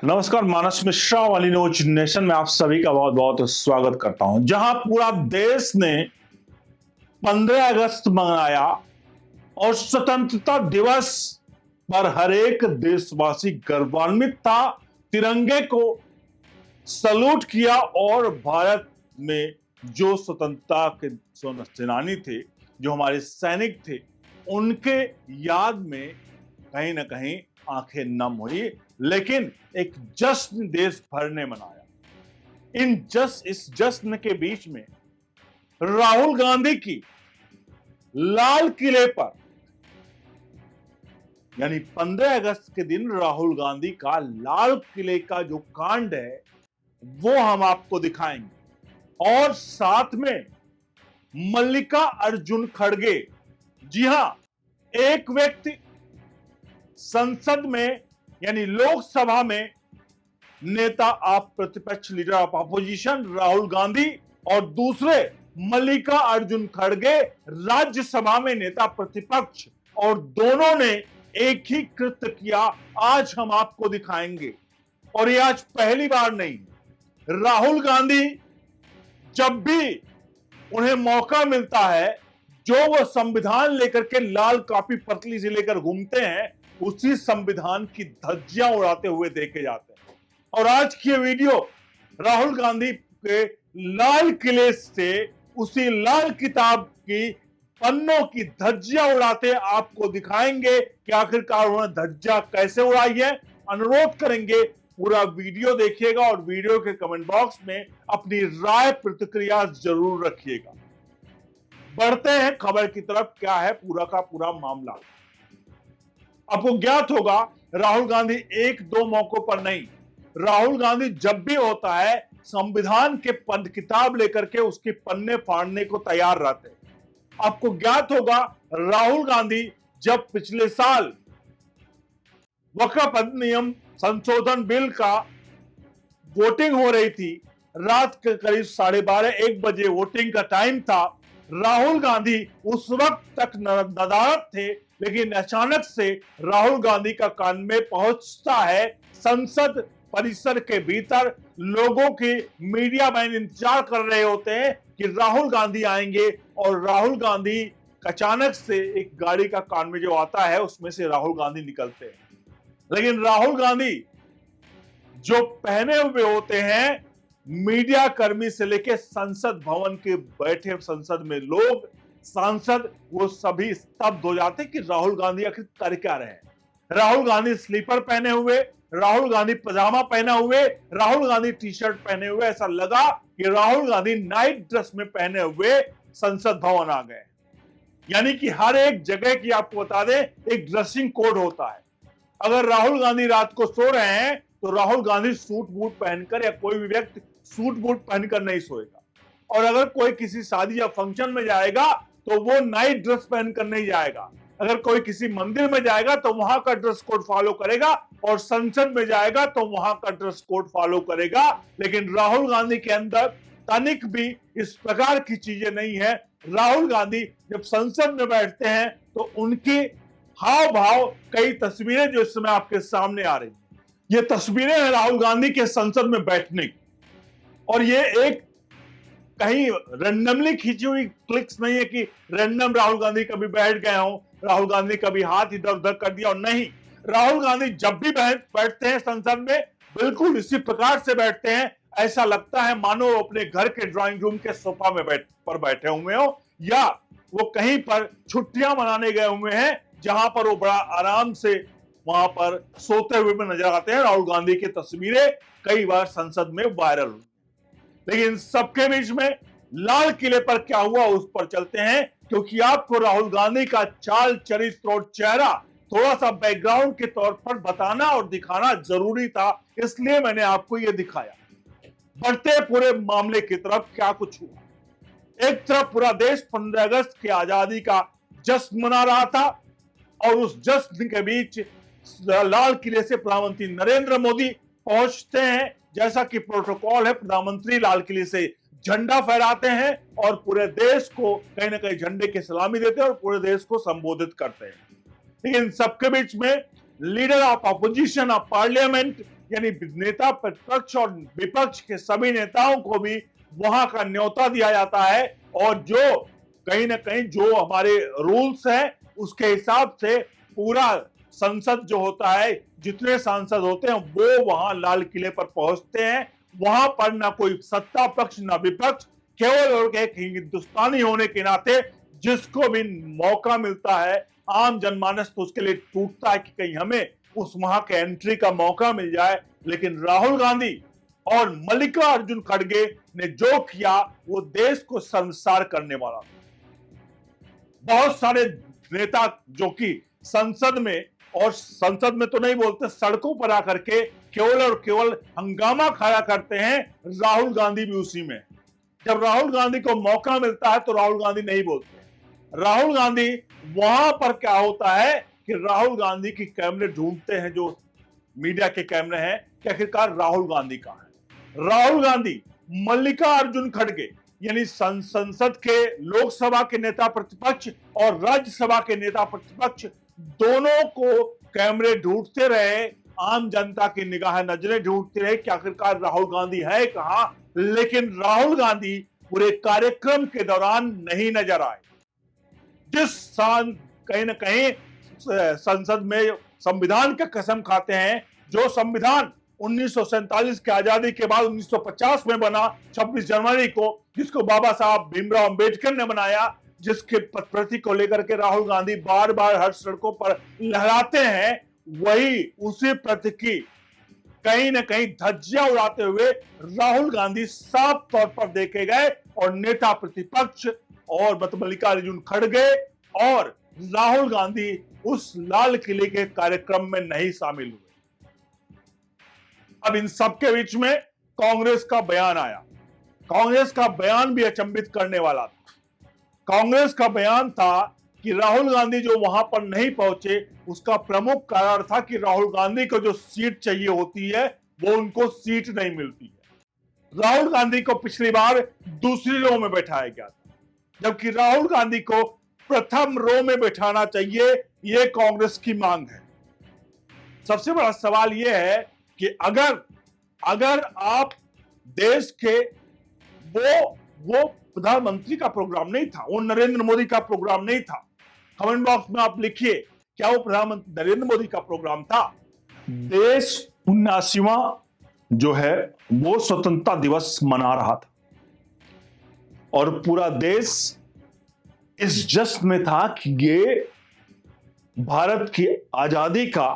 नमस्कार, मानस मिश्रा वाली news nation में आप सभी का बहुत बहुत स्वागत करता हूं। जहां पूरा देश ने 15 अगस्त मनाया और स्वतंत्रता दिवस पर हर एक देशवासी गौरवान्वित था, तिरंगे को सलूट किया और भारत में जो स्वतंत्रता के सेनानी थे, जो हमारे सैनिक थे, उनके याद में कहीं ना कहीं आंखें नम हुई। लेकिन एक जश्न देश भर ने मनाया। इस जश्न के बीच में राहुल गांधी की लाल किले पर, यानी 15 अगस्त के दिन राहुल गांधी का लाल किले का जो कांड है वो हम आपको दिखाएंगे। और साथ में मल्लिका अर्जुन खड़गे, जी हां, एक व्यक्ति संसद में यानी लोकसभा में नेता आप प्रतिपक्ष leader of opposition Rahul Gandhi और दूसरे मल्लिका अर्जुन खड़गे राज्यसभा में नेता प्रतिपक्ष, और दोनों ने एक ही कृत्य किया। आज हम आपको दिखाएंगे। और ये आज पहली बार नहीं, राहुल गांधी जब भी उन्हें मौका मिलता है, जो वो संविधान लेकर के लाल कापी पतली से लेकर घूमते हैं, उसी संविधान की धज्जियां उड़ाते हुए देखे जाते हैं। और आज की ये वीडियो राहुल गांधी के लाल किले से उसी लाल किताब की पन्नों की धज्जियां उड़ाते आपको दिखाएंगे कि आखिरकार उन्होंने धज्जियां कैसे उड़ाई है। अनुरोध करेंगे पूरा वीडियो देखिएगा और वीडियो के कमेंट बॉक्स में अपनी राय प्रतिक्रिया जरूर रखिएगा। बढ़ते हैं खबर की तरफ। क्या है पूरा का पूरा मामला। आपको ज्ञात होगा, राहुल गांधी एक दो मौकों पर नहीं, राहुल गांधी जब भी होता है संविधान के पद किताब लेकर के उसके पन्ने फाड़ने को तैयार रहते हैं। आपको ज्ञात होगा, राहुल गांधी जब पिछले साल वक्फ अधिनियम संशोधन बिल का वोटिंग हो रही थी, रात के करीब 12:30-1 बजे वोटिंग का टाइम था। राहुल गांधी उस वक्त तक नदारद थे, लेकिन अचानक से राहुल गांधी का कान में पहुंचता है। संसद परिसर के भीतर लोगों की मीडिया मैन इंतजार कर रहे होते हैं कि राहुल गांधी आएंगे, और राहुल गांधी अचानक से एक गाड़ी का कान में जो आता है उसमें से राहुल गांधी निकलते हैं। लेकिन राहुल गांधी जो पहने हुए होते हैं, मीडिया कर्मी से लेकर संसद भवन के बैठे संसद में लोग, सांसद, वो सभी स्तब्ध हो जाते कि राहुल गांधी आखिर कर क्या रहे हैं। राहुल गांधी स्लीपर पहने हुए, राहुल गांधी पजामा पहने हुए, राहुल गांधी टी शर्ट पहने हुए, ऐसा लगा कि राहुल गांधी नाइट ड्रेस में पहने हुए संसद भवन आ गए। यानी कि हर एक जगह की आपको बता दें एक ड्रेसिंग कोड होता है। अगर राहुल गांधी रात को सो रहे हैं तो राहुल गांधी सूट बूट पहनकर, या कोई भी व्यक्ति सूट बूट पहनकर नहीं सोएगा। और अगर कोई किसी शादी या फंक्शन में जाएगा तो वो नाइट ड्रेस पहनकर नहीं जाएगा। अगर कोई किसी मंदिर में जाएगा तो वहां का ड्रेस कोड फॉलो करेगा, और संसद में जाएगा तो वहां का ड्रेस कोड फॉलो करेगा। लेकिन राहुल गांधी के अंदर तनिक भी इस प्रकार की चीजें नहीं है। राहुल गांधी जब संसद में बैठते हैं तो उनके हाव भाव, कई तस्वीरें जो इस समय आपके सामने आ रही, ये तस्वीरें हैं राहुल गांधी के संसद में बैठने की। और ये एक कहीं रैंडमली खींची हुई क्लिक्स नहीं है कि रैंडम राहुल गांधी कभी बैठ गए हो, राहुल गांधी कभी हाथ इधर उधर कर दिया, और नहीं, राहुल गांधी जब भी बैठते हैं संसद में बिल्कुल इसी प्रकार से बैठते हैं। ऐसा लगता है मानो अपने घर के ड्राइंग रूम के सोफा में बैठे हुए हो, या वो कहीं पर छुट्टियां मनाने गए हुए हैं जहां पर वो बड़ा आराम से वहां पर सोते हुए में नजर आते हैं। राहुल गांधी की तस्वीरें कई बार संसद में वायरल हुई। लेकिन सबके बीच में लाल किले पर क्या हुआ उस पर चलते हैं, क्योंकि आपको राहुल गांधी का चाल चरित्र और चेहरा थोड़ा सा बैकग्राउंड के तौर पर बताना और दिखाना जरूरी था, इसलिए मैंने आपको यह दिखाया। बढ़ते पूरे मामले की तरफ। क्या कुछ हुआ। एक तरफ पूरा देश 15 अगस्त की आजादी का जश्न मना रहा था, और उस जश्न के बीच लाल किले से प्रधानमंत्री नरेंद्र मोदी पहुंचते हैं। जैसा कि प्रोटोकॉल है, प्रधानमंत्री लाल किले से झंडा फहराते हैं और पूरे देश को कहीं ना कहीं झंडे की सलामी देते हैं और पूरे देश को संबोधित करते हैं। लेकिन सबके बीच में leader of opposition of parliament यानी नेता प्रतिपक्ष और विपक्ष के सभी नेताओं को भी वहां का न्योता दिया जाता है, और जो कहीं ना कहीं जो हमारे रूल्स हैं उसके हिसाब से पूरा संसद जो होता है, जितने सांसद होते हैं वो वहां लाल किले पर पहुंचते हैं। वहां पर ना कोई सत्ता पक्ष ना विपक्ष, केवल और एक हिंदुस्तानी होने के नाते जिसको भी मौका मिलता है, आम जनमानस तो उसके लिए टूटता है कि कहीं हमें उस वहां के एंट्री का मौका मिल जाए। लेकिन राहुल गांधी और मल्लिकार्जुन खड़गे ने जो किया वो देश को शर्मसार करने वाला था। बहुत सारे नेता जो कि संसद में, और संसद में तो नहीं बोलते, सड़कों पर आकर के केवल और केवल हंगामा खाया करते हैं, राहुल गांधी भी उसी में। जब राहुल गांधी को मौका मिलता है तो राहुल गांधी नहीं बोलते। राहुल गांधी वहां पर क्या होता है कि राहुल गांधी की कैमरे ढूंढते हैं, जो मीडिया के कैमरे हैं कि आखिरकार राहुल गांधी कहां है। राहुल गांधी, मल्लिकार्जुन खड़गे यानी संसद के लोकसभा के नेता प्रतिपक्ष और राज्यसभा के नेता प्रतिपक्ष दोनों को कैमरे ढूंढते रहे, आम जनता की निगाह नजरें ढूंढते रहे कि आखिरकार राहुल गांधी है कहां। लेकिन राहुल गांधी पूरे कार्यक्रम के दौरान नहीं नजर आए। जिस साल कहीं ना कहीं संसद में संविधान का कसम खाते हैं, जो संविधान 1947 की आजादी के बाद 1950 में बना 26 जनवरी को, जिसको बाबा साहब भीमराव अंबेडकर ने बनाया, जिसके प्रति को लेकर के राहुल गांधी बार बार हर सड़कों पर लहराते हैं, वही उसी प्रति की कहीं ना कहीं धज्जियां उड़ाते हुए राहुल गांधी साफ तौर पर देखे गए, और नेता प्रतिपक्ष और मल्लिकार्जुन खड़गे और राहुल गांधी उस लाल किले के कार्यक्रम में नहीं शामिल हुए। अब इन सबके बीच में कांग्रेस का बयान आया। कांग्रेस का बयान भी अचंभित करने वाला था। कांग्रेस का बयान था कि राहुल गांधी जो वहां पर नहीं पहुंचे उसका प्रमुख कारण था कि राहुल गांधी को जो सीट चाहिए होती है वो उनको सीट नहीं मिलती है। राहुल गांधी को पिछली बार दूसरी रो में बैठाया गया था, जबकि राहुल गांधी को प्रथम रो में बैठाना चाहिए, ये कांग्रेस की मांग है। सबसे बड़ा सवाल यह है कि अगर आप देश के वो प्रधानमंत्री का प्रोग्राम नहीं था, वो नरेंद्र मोदी का प्रोग्राम नहीं था। कमेंट बॉक्स में आप लिखिए, क्या वो प्रधानमंत्री नरेंद्र मोदी का प्रोग्राम था? देश 79वां जो है वो स्वतंत्रता दिवस मना रहा था, और पूरा देश इस जश्न में था कि ये भारत की आजादी का,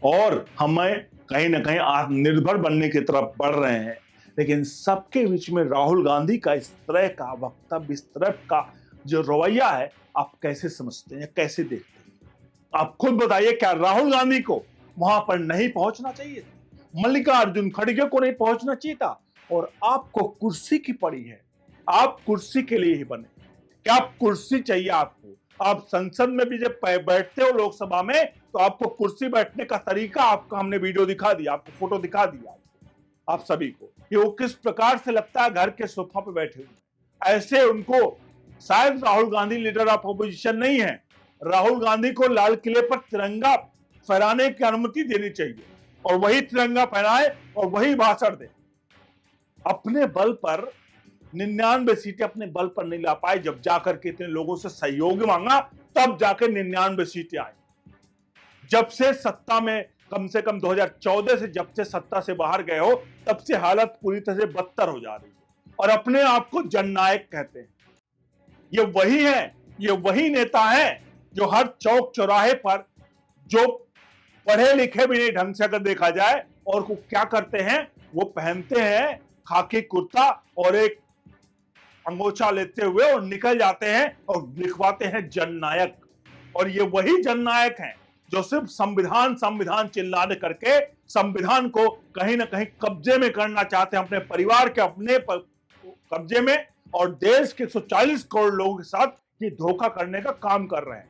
और हमें कहीं ना कहीं आत्मनिर्भर बनने की तरफ बढ़ रहे हैं। लेकिन सबके बीच में राहुल गांधी का इस तरह का वक्तव्य, इस तरह का जो रवैया है, आप कैसे समझते हैं, कैसे देखते हैं? आप खुद बताइए, क्या राहुल गांधी को वहां पर नहीं पहुंचना चाहिए था? मल्लिकार्जुन खड़गे को नहीं पहुंचना चाहिए था? और आपको कुर्सी की पड़ी है, आप कुर्सी के लिए ही बने। क्या आप कुर्सी चाहिए आपको? आप संसद में भी जब बैठते हो लोकसभा में, तो आपको कुर्सी बैठने का तरीका आपको हमने वीडियो दिखा दिया, आपको फोटो दिखा दिया, आप सभी को, कि वो किस प्रकार से लगता है घर के सोफा पे बैठे हुए। ऐसे उनको, शायद Rahul Gandhi leader of opposition नहीं है, राहुल गांधी को लाल किले पर तिरंगा फहराने की अनुमति देनी चाहिए, और वही तिरंगा फहराए और वही भाषण दे। अपने बल पर 99 सीटें अपने बल पर नहीं ला पाए, जब जाकर के इतने लोगों से सहयोग मांगा तब जाकर 99 सीटें आई। जब से सत्ता में, कम से कम 2014 से जब से सत्ता से बाहर गए हो, तब से हालत पूरी तरह से बदतर हो जा रही है, और अपने आप को जननायक कहते हैं। ये वही है, ये वही नेता है जो हर चौक चौराहे पर, जो पढ़े लिखे भी नहीं ढंग से अगर देखा जाए, और वो क्या करते हैं, वो पहनते हैं खाकी कुर्ता और एक अंगोछा लेते हुए और निकल जाते हैं और लिखवाते हैं जननायक। और ये वही जननायक हैं जो सिर्फ संविधान संविधान चिल्लाने करके संविधान को कहीं ना कहीं कब्जे में करना चाहते हैं, अपने परिवार के अपने कब्जे में, और देश के 140 करोड़ लोगों के साथ ये धोखा करने का काम कर रहे हैं।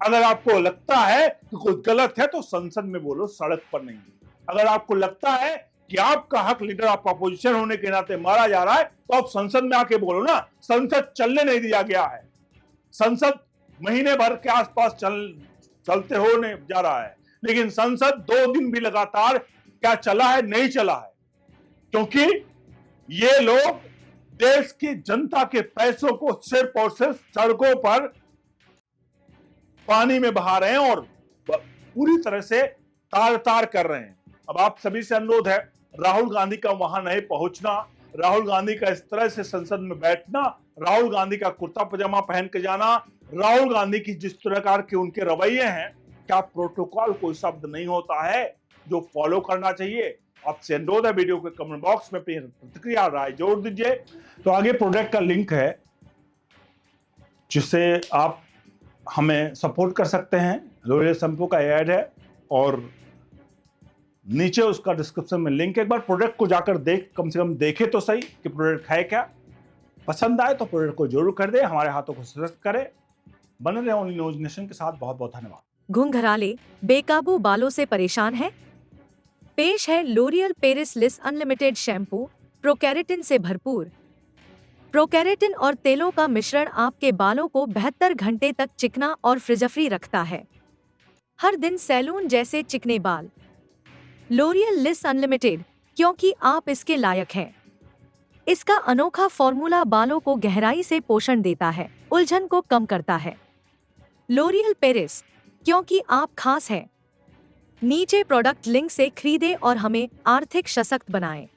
अगर आपको लगता है कि कुछ गलत है तो संसद में बोलो, सड़क पर नहीं। अगर आपको लगता है कि आपका हक लीडर ऑफ अपोजिशन होने के नाते मारा जा रहा है, तो आप संसद में आके बोलो ना। संसद चलने नहीं दिया गया है, संसद महीने भर के आसपास चलते होने जा रहा है, लेकिन संसद 2 दिन भी लगातार क्या चला है, नहीं चला है, क्योंकि ये लोग देश की जनता के पैसों को सिर्फ और सिर्फ सड़कों पर पानी में बहा रहे हैं और पूरी तरह से तार तार कर रहे हैं। अब आप सभी से अनुरोध है, राहुल गांधी का वहां नहीं पहुंचना, राहुल गांधी का इस तरह से संसद में बैठना, राहुल गांधी का कुर्ता पजामा पहन के जाना, राहुल गांधी की जिस प्रकार के उनके रवैये हैं, क्या प्रोटोकॉल कोई शब्द नहीं होता है जो फॉलो करना चाहिए? आपसे अनुरोध है, वीडियो के कमेंट बॉक्स में अपनी प्रतिक्रिया राय जोड़ दीजिए। तो आगे प्रोडक्ट का लिंक है जिससे आप हमें सपोर्ट कर सकते हैं। लोरियल शैम्पू का ऐड है और नीचे उसका डिस्क्रिप्शन में लिंक है। एक बार प्रोडक्ट को जाकर कम से कम देखे तो सही कि प्रोडक्ट है क्या। पसंद आए तो प्रोडक्ट को जरूर कर दे, हमारे हाथों को सजेस्ट करें। बने रहे ओनली न्यूज नेशन के साथ। बहुत बहुत धन्यवाद। घुंघराले बेकाबू बालों से परेशान है? पेश है लोरियल पेरिस लिस अनलिमिटेड शैम्पू, प्रोकैरेटिन से भरपूर। प्रोकैरेटिन और तेलों का मिश्रण आपके बालों को 72 घंटे तक चिकना और फ्रिज-फ्री रखता है। हर दिन सैलून जैसे चिकने बाल। लोरियल लिस अनलिमिटेड, क्योंकि आप इसके लायक हैं। इसका अनोखा फॉर्मूला बालों को गहराई से पोषण देता है, उलझन को कम करता है। लोरियल पेरिस, क्योंकि आप खास हैं। नीचे प्रोडक्ट लिंक से खरीदें और हमें आर्थिक सशक्त बनाएं।